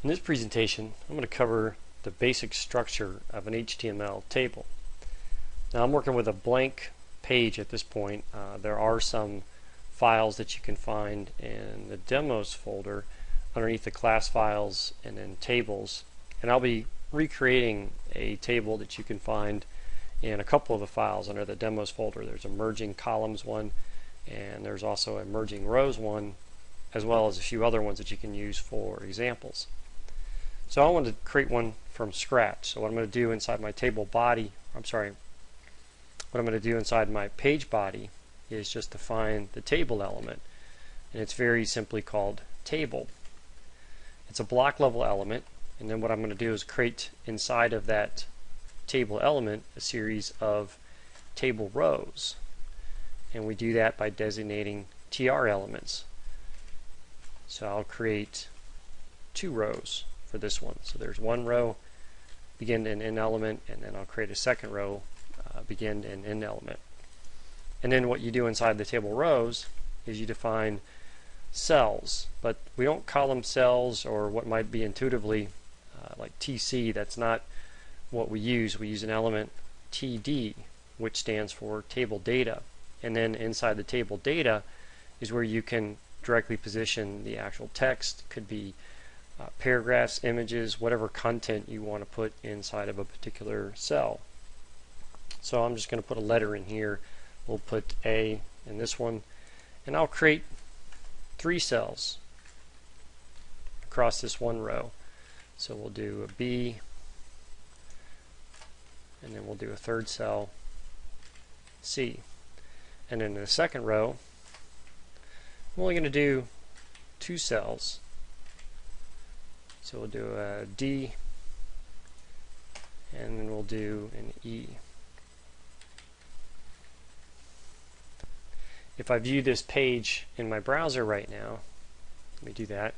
In this presentation, I'm going to cover the basic structure of an HTML table. Now I'm working with a blank page at this point. There are some files that you can find in the demos folder underneath the class files and then tables, and I'll be recreating a table that you can find in a couple of the files under the demos folder. There's a merging columns one, and there's also a merging rows one, as well as a few other ones that you can use for examples. So I want to create one from scratch. So what I'm going to do inside my table body, what I'm going to do inside my page body is just define the table element, and it's very simply called table. It's a block level element, and then what I'm going to do is create inside of that table element a series of table rows, and we do that by designating TR elements. So I'll create 2 rows for this one. So there's one row, begin and end element, and then I'll create a second row, begin and end element. And then what you do inside the table rows is you define cells, but we don't call them cells or what might be intuitively like TC. That's not what we use. We use an element TD, which stands for table data, and then inside the table data is where you can directly position the actual text. Could be paragraphs, images, whatever content you want to put inside of a particular cell. So I'm just going to put a letter in here. We'll put A in this one, and I'll create 3 cells across this one row. So we'll do a B, and then we'll do a third cell, C. And then in the second row, I'm only going to do 2 cells. So we'll do a D, and then we'll do an E. If I view this page in my browser right now, let me do that,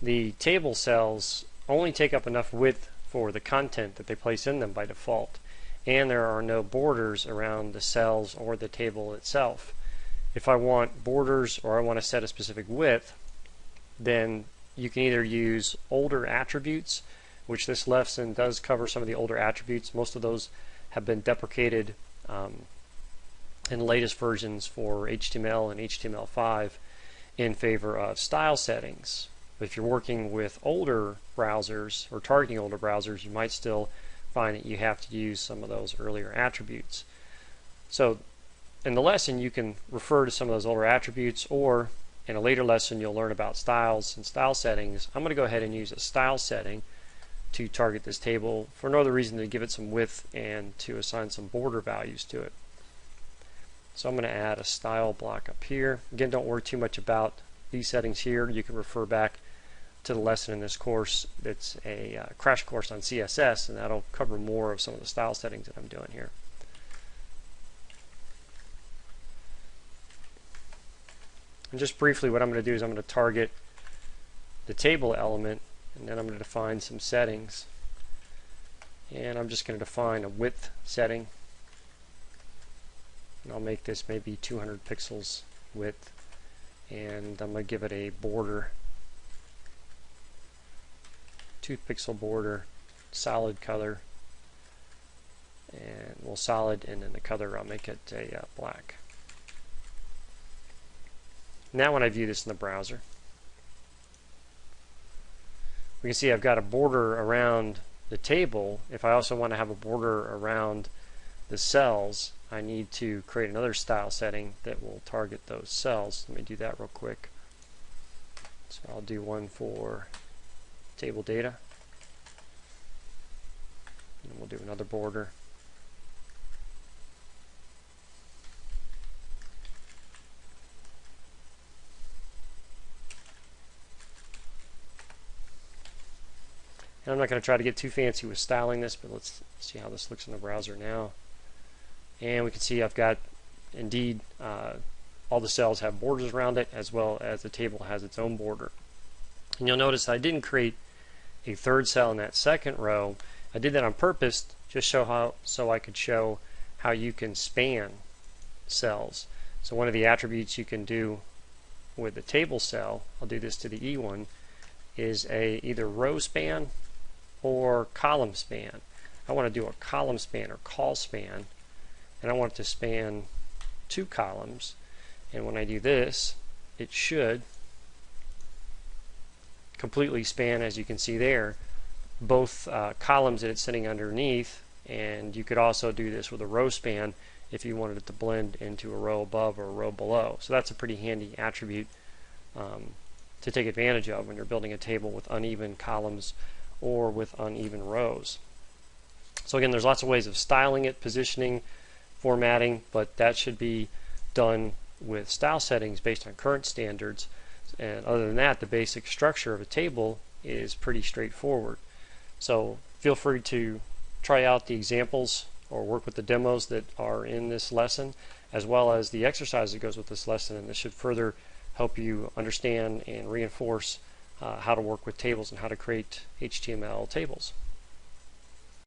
the table cells only take up enough width for the content that they place in them by default, and there are no borders around the cells or the table itself. If I want borders or I want to set a specific width, then you can either use older attributes, which this lesson does cover some of the older attributes. Most of those have been deprecated in the latest versions for HTML and HTML5 in favor of style settings. But if you're working with older browsers or targeting older browsers, you might still find that you have to use some of those earlier attributes. So in the lesson you can refer to some of those older attributes, or in a later lesson you'll learn about styles and style settings. I'm going to go ahead and use a style setting to target this table for no other reason than to give it some width and to assign some border values to it. So I'm going to add a style block up here. Again, don't worry too much about these settings here. You can refer back to the lesson in this course. It's a crash course on CSS, and that'll cover more of some of the style settings that I'm doing here. And just briefly, what I'm going to do is I'm going to target the table element, and then I'm going to define some settings. And I'm just going to define a width setting, and I'll make this maybe 200 pixels width, and I'm going to give it a border, 2-pixel border, solid color, and well, solid, and then the color I'll make it a black. Now when I view this in the browser, we can see I've got a border around the table. If I also want to have a border around the cells, I need to create another style setting that will target those cells. Let me do that real quick. So I'll do one for table data, and we'll do another border. And I'm not going to try to get too fancy with styling this, but let's see how this looks in the browser now. And we can see I've got, indeed, all the cells have borders around it, as well as the table has its own border. And you'll notice I didn't create a third cell in that second row. I did that on purpose, just so I could show how you can span cells. So one of the attributes you can do with the table cell, I'll do this to the E one, is a either row span or column span. I want to do a column span or call span, and I want it to span 2 columns. And when I do this, it should completely span, as you can see there, both columns that it's sitting underneath. And you could also do this with a row span if you wanted it to blend into a row above or a row below. So that's a pretty handy attribute to take advantage of when you're building a table with uneven columns or with uneven rows. So again, there's lots of ways of styling it, positioning, formatting, but that should be done with style settings based on current standards. And other than that, the basic structure of a table is pretty straightforward. So feel free to try out the examples or work with the demos that are in this lesson, as well as the exercise that goes with this lesson, and this should further help you understand and reinforce how to work with tables and how to create HTML tables.